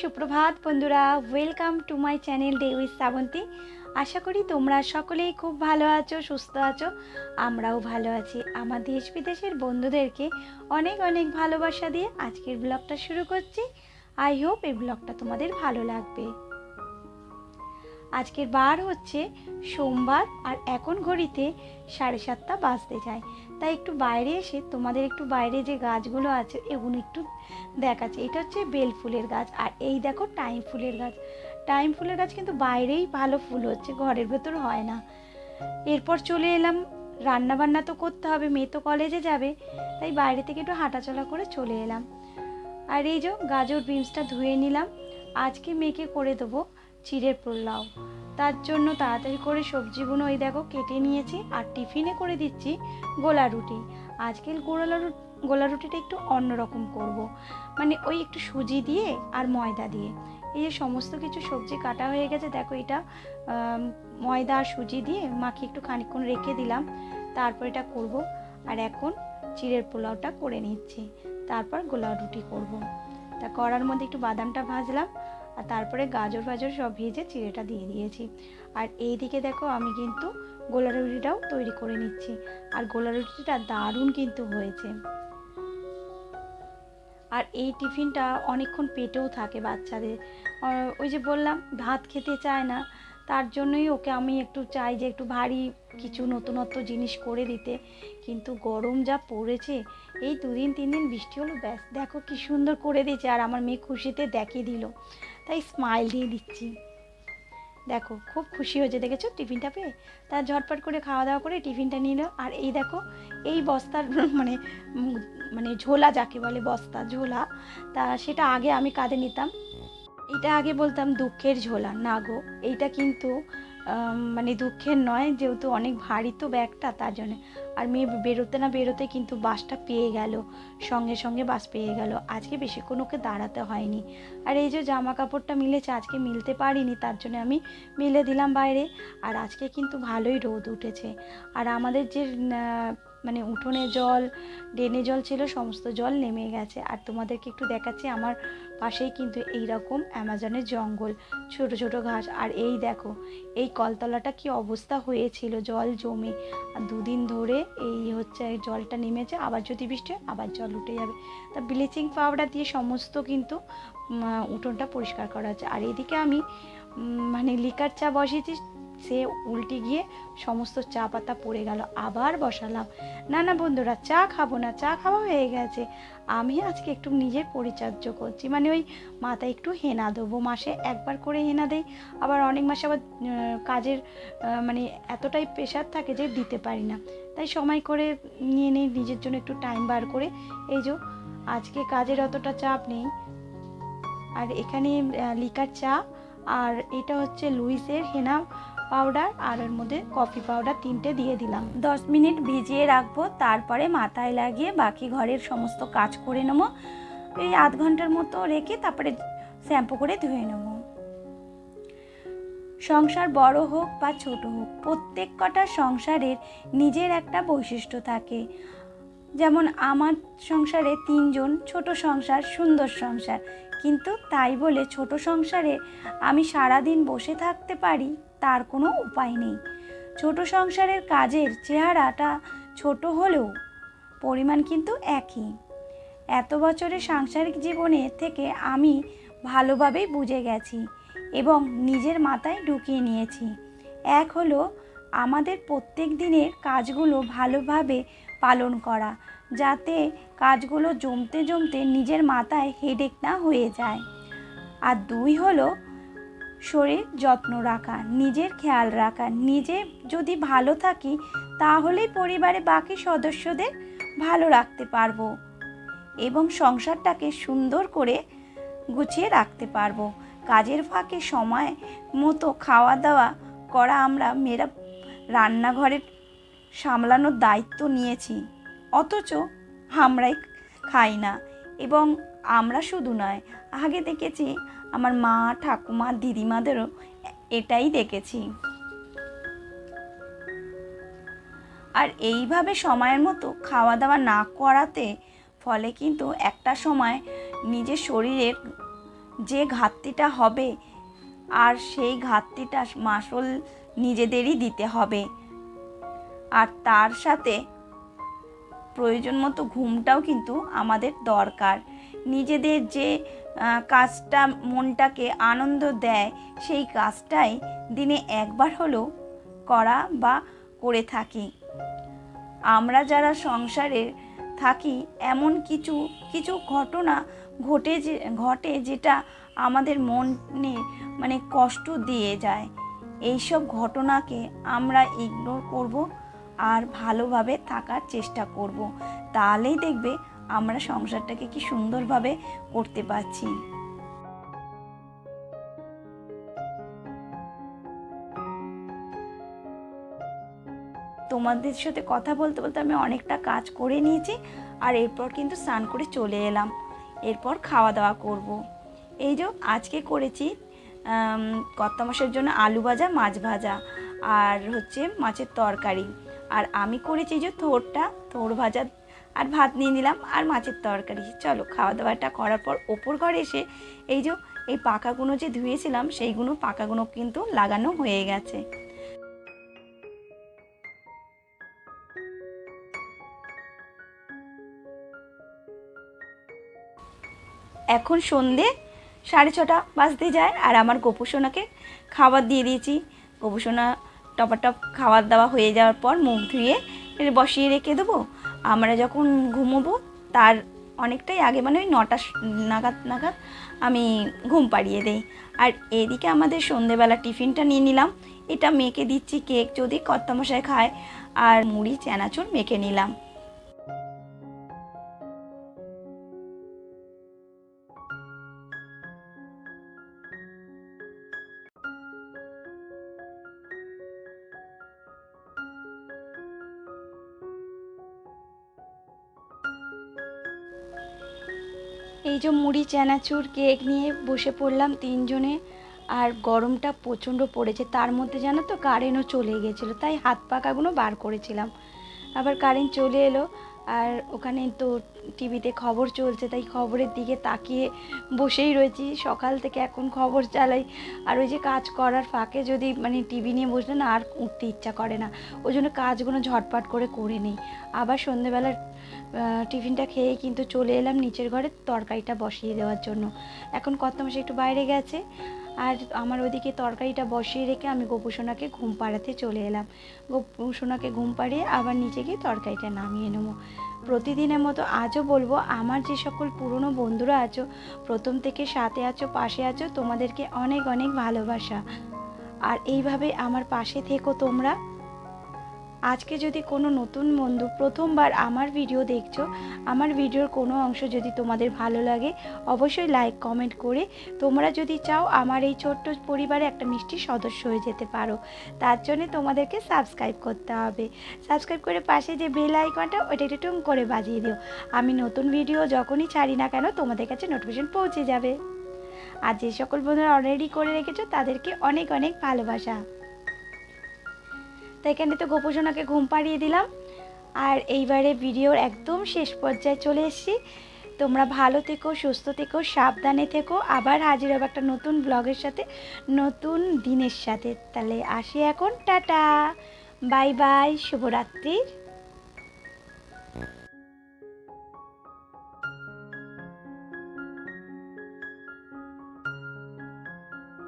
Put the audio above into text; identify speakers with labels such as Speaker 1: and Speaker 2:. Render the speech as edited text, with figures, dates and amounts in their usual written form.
Speaker 1: সুপ্রভাত বন্ধুরা, welcome to my channel day with Srabanti. আশা করি তোমরা সকলেই খুব ভালো আছো, সুস্থ আছো। আমরাও ভালো আছি। আমার দেশ বিদেশের বন্ধুদেরকে অনেক অনেক ভালোবাসা দিয়ে আজকের ব্লগটা শুরু করছি। আই হোপ এই ব্লগটা তোমাদের ভালো লাগবে। আজকের বার হচ্ছে সোমবার, আর এখন ঘড়িতে 7:30 বাজতে যায়। তাই একটু বাইরে এসে তোমাদের একটু বাইরে যে গাছগুলো আছে এগুলো একটু দেখাচ্ছে। এটা হচ্ছে বেল ফুলের গাছ, আর এই দেখো টাইম ফুলের গাছ। টাইম ফুলের গাছ কিন্তু বাইরেই ভালো ফুল হচ্ছে, ঘরের ভেতর হয় না। এরপর চলে এলাম, রান্না বান্না তো করতে হবে, মেয়ে তো কলেজে যাবে, তাই বাইরে থেকে একটু হাঁটাচলা করে চলে এলাম। আর এই যে গাজর বিনসটা ধুয়ে নিলাম। আজকে মেয়েকে করে দেবো চিড়ের পোলাও। তার জন্য তাড়াতাড়ি করে সবজিগুলো ওই দেখো কেটে নিয়েছি, আর টিফিনে করে দিচ্ছি গোলা রুটি। আজকে গোলা রুটিটা একটু অন্যরকম করব, মানে ওই একটু সুজি দিয়ে আর ময়দা দিয়ে। এই যে সমস্ত কিছু সবজি কাটা হয়ে গেছে, দেখো এটা ময়দা আর সুজি দিয়ে মাখিয়ে একটু খানিকক্ষণ রেখে দিলাম, তারপর এটা করব। আর এখন চিড়ের পোলাওটা করে নিচ্ছি, তারপর গোলা রুটি করব। তা কড়ার মধ্যে একটু বাদামটা ভাজলাম, আর তারপরে গাজর ফাজর সব ভেজে চিড়েটা দিয়ে দিয়েছি। আর এই দিকে দেখো আমি কিন্তু গোলা রুটিটাও তৈরি করে নিচ্ছি, আর গোলা রুটিটা দারুণ কিন্তু হয়েছে। আর এই টিফিনটা অনেকক্ষণ পেটেও থাকে বাচ্চাদের। ওই যে বললাম ভাত খেতে চায় না, তার জন্যই ওকে আমি একটু চাই যে একটু ভারী কিছু নতুনত্ব জিনিস করে দিতে। কিন্তু গরম যা পড়েছে, এই 2-3 দিন বৃষ্টি হলো, ব্যাস দেখো কি সুন্দর করে দিয়েছে। আর আমার মেয়ে খুশিতে দেখিয়ে দিল, তাই স্মাইল দিয়ে দিচ্ছি। দেখো খুব খুশি হয়েছে, দেখেছো টিফিনটা পেয়ে। তার ঝটপট করে খাওয়া দাওয়া করে টিফিনটা নিল। আর এই দেখো এই বস্তার মানে মানে ঝোলা যাকে বলে, বস্তা ঝোলা, তা সেটা আগে আমি কাঁধে নিতাম। এটা আগে বলতাম দুঃখের ঝোলা, না গো এইটা কিন্তু মানে দুঃখের নয়, যেহেতু অনেক ভারী তো ব্যাগটা, তার জন্য। আর মেয়ে বেরোতে না বেরোতে কিন্তু বাসটা পেয়ে গেল, সঙ্গে সঙ্গে বাস পেয়ে গেল। আজকে বেশিক্ষণ ওকে দাঁড়াতে হয়নি। আর এই যে জামা কাপড়টা মিলেছে, আজকে মিলতে পারিনি, তার জন্য আমি মিলে দিলাম বাইরে। আর আজকে কিন্তু ভালোই রোদ উঠেছে। আর আমাদের যে মানে উঠোনে জল, ড্রেনে জল ছিল, সমস্ত জল নেমে গেছে। আর তোমাদেরকে একটু দেখাচ্ছি, আমার পাশেই কিন্তু এইরকম অ্যামাজনের জঙ্গল, ছোট ছোট ঘাস। আর এই দেখো এই কলতলাটা কি অবস্থা হয়েছিল জল জমে। আর 2 দিন ধরে এই হচ্ছে জলটা নেমেছে, আবার যদি বৃষ্টি হয় আবার জল উঠে যাবে। তা ব্লিচিং পাউডার দিয়ে সমস্ত কিন্তু উঠোনটা পরিষ্কার করা হচ্ছে। আর এদিকে আমি মানে লিকার চা বসিয়েছি, সে উল্টে গিয়ে সমস্ত চা পাতা পড়ে গেল, আবার বসালাম। না না বন্ধুরা, চা খাবো না, চা খাওয়া হয়ে গেছে। আমি আজকে একটু নিজের পরিচর্যা করছি, মানে ওই মাথায় একটু হেনা দেবো, মাসে একবার করে হেনা দেই। আবার অনেক মাসে আবার কাজের মানে এতটাই প্রেশার থাকে যে দিতে পারি না, তাই সময় করে নিয়ে নেই নিজের জন্য একটু টাইম বার করে। এই যে আজকে কাজের অতটা চাপ নেই। আর এখানে লিকার চা, আর এটা হচ্ছে লুইসের হেনা পাউডার, আর এর মধ্যে কফি পাউডার 3টে দিয়ে দিলাম। 10 মিনিট ভিজিয়ে রাখবো, তারপরে মাথায় লাগিয়ে বাকি ঘরের সমস্ত কাজ করে নেবো। এই আধ ঘন্টার মতো রেখে তারপরে শ্যাম্পু করে ধুয়ে নেব। সংসার বড় হোক বা ছোট হোক, প্রত্যেক কটা সংসারের নিজের একটা বৈশিষ্ট্য থাকে। যেমন আমার সংসারে 3 জন, ছোট সংসার, সুন্দর সংসার। কিন্তু তাই বলে ছোট সংসারে আমি সারাদিন বসে থাকতে পারি তার কোনো উপায় নেই। ছোট সংসারের কাজের চেহারাটা ছোট হলেও পরিমাণ কিন্তু একই। এত বছরের সাংসারিক জীবনে থেকে আমি ভালোভাবেই বুঝে গেছি এবং নিজের মাথায় ঢুকিয়ে নিয়েছি। এক হলো আমাদের প্রত্যেক দিনের কাজগুলো ভালোভাবে পালন করা, যাতে কাজগুলো জমতে জমতে নিজের মাথায় হেডেক না হয়ে যায়। আর 2 হলো শরীর যত্ন রাখা, নিজের খেয়াল রাখা। নিজে যদি ভালো থাকি তাহলেই পরিবারে বাকি সদস্যদের ভালো রাখতে পারবো এবং সংসারটাকে সুন্দর করে গুছিয়ে রাখতে পারবো। কাজের ফাঁকে সময় মতো খাওয়া দাওয়া করা, আমরা মেয়েরা রান্নাঘরের সামলানোর দায়িত্ব নিয়েছি, অথচ আমরাই খাই না। এবং আমরা শুধু নয়, আগে দেখেছি আমার মা, ঠাকুমা, দিদিমাদেরও এটাই দেখেছি। আর এইভাবে সময়ের মতো খাওয়া দাওয়া না করাতে ফলে কিন্তু একটা সময় নিজের শরীরের যে ঘাটতিটা হবে আর সেই ঘাটতিটা মাসুল নিজেদেরই দিতে হবে। আর তার সাথে প্রয়োজন মতো ঘুমটাও কিন্তু আমাদের দরকার। নিজেদের যে কাজটা মনটাকে আনন্দ দেয় সেই কাজটাই দিনে একবার হলেও করা বা করে থাকি। আমরা যারা সংসারে থাকি এমন কিছু কিছু ঘটনা ঘটে যেটা আমাদের মনে মানে কষ্ট দিয়ে যায়। এইসব ঘটনাকে আমরা ইগনোর করব আর ভালোভাবে থাকার চেষ্টা করব। তাহলেই দেখবে আমরা সংসারটাকে কি সুন্দরভাবে করতে পারছি। তোমাদের সাথে কথা বলতে বলতে আমি অনেকটা কাজ করে নিয়েছি। আর এরপর কিন্তু স্নান করে চলে এলাম। এরপর খাওয়া দাওয়া করব। এই যে আজকে করেছি কর্তা মশাইয়ের জন্য আলু ভাজা, মাছ ভাজা আর হচ্ছে মাছের তরকারি। আর আমি করেছি যে থোড় ভাজা আর ভাত নিয়ে নিলাম আর মাছের তরকারি। চলো খাওয়া দাওয়াটা করার পর ওপর ঘরে এসে এই যে এই পাকাগুলো যে ধুয়েছিলাম সেইগুলো পাকাগুলো কিন্তু লাগানো হয়ে গেছে। এখন সন্ধে 6:30 বাজতে যায় আর আমার গোপুসোনাকে খাবার দিয়ে দিয়েছি। গোপুসোনা টপাটপ খাবার দাওয়া হয়ে যাওয়ার পর মুখ ধুয়ে বসিয়ে রেখে দেবো। আমরা যখন ঘুমোবো তার অনেকটাই আগে মানে ওই 9টা নাগাদ আমি ঘুম পাড়িয়ে দেই। আর এদিকে আমাদের সন্ধেবেলা টিফিনটা নিয়ে নিলাম। এটা মেখে দিচ্ছি কেক যদি কর্তামশাই খায়, আর মুড়ি চানাচুর মেখে নিলাম। এই যে মুড়ি চানাচুর কেক নিয়ে বসে পড়লাম তিনজনে। আর গরমটা প্রচণ্ড পড়েছে, তার মধ্যে জানো তো কারেন্টও চলে গেছিলো, তাই হাত পাকাগুলো বার করেছিলাম। আবার কারেন্ট চলে এলো আর ওখানে তো টিভিতে খবর চলছে, তাই খবরের দিকে তাকিয়ে বসেই রয়েছি সকাল থেকে। এখন খবর চালাই আর ওই যে কাজ করার ফাঁকে যদি মানে টিভি নিয়ে বসলে না আর উঠতে ইচ্ছা করে না। ওই জন্য কাজগুলো ঝটপট করে নিই। আবার সন্ধেবেলার টিফিনটা খেয়ে কিন্তু চলে এলাম নিচের ঘরে তরকারিটা বসিয়ে দেওয়ার জন্য। এখন কর্তামশাই একটু বাইরে গেছে আর আমার ওদিকে তরকারিটা বসিয়ে রেখে আমি গোপুসোনাকে ঘুম পাড়াতে চলে এলাম। গোপুসোনাকে ঘুম পাড়িয়ে আবার নিচে গিয়ে তরকারিটা নামিয়ে নেবো। প্রতিদিনের মতো আজও বলবো, আমার যে সকল পুরনো বন্ধুরা আছো, প্রথম থেকে সাথে আছো, পাশে আছো, তোমাদেরকে অনেক অনেক ভালোবাসা। আর এইভাবে আমার পাশে থেকো তোমরা। আজকে যদি কোনো নতুন বন্ধু প্রথমবার আমার ভিডিও দেখছো, আমার ভিডিওর কোনো অংশ যদি তোমাদের ভালো লাগে অবশ্যই লাইক কমেন্ট করে তোমরা যদি চাও আমার এই ছোট্ট পরিবারে একটা মিষ্টি সদস্য হয়ে যেতে পারো। তার জন্য তোমাদেরকে সাবস্ক্রাইব করতে হবে। সাবস্ক্রাইব করে পাশে যে বেল আইকনটা ওইটা একটু টুং করে বাজিয়ে দিও। আমি নতুন ভিডিও যখনই ছাড়ি না কেন তোমাদের কাছে নোটিফিকেশন পৌঁছে যাবে। আর যে সকল বন্ধুরা অলরেডি করে রেখেছো তাদেরকে অনেক অনেক ভালোবাসা। তাই এখানে তো গোপুসোনাকে ঘুম পাড়িয়ে দিলাম। আর এইবারে ভিডিওর একদম শেষ পর্যায়ে চলে এসেছি। তোমরা ভালো থেকো, সুস্থ থেকো, সাবধানে থেকো। আবার হাজির হবো একটা নতুন ব্লগের সাথে, নতুন দিনের সাথে। তাহলে আসি এখন, টাটা, বাই বাই, শুভরাত্রির।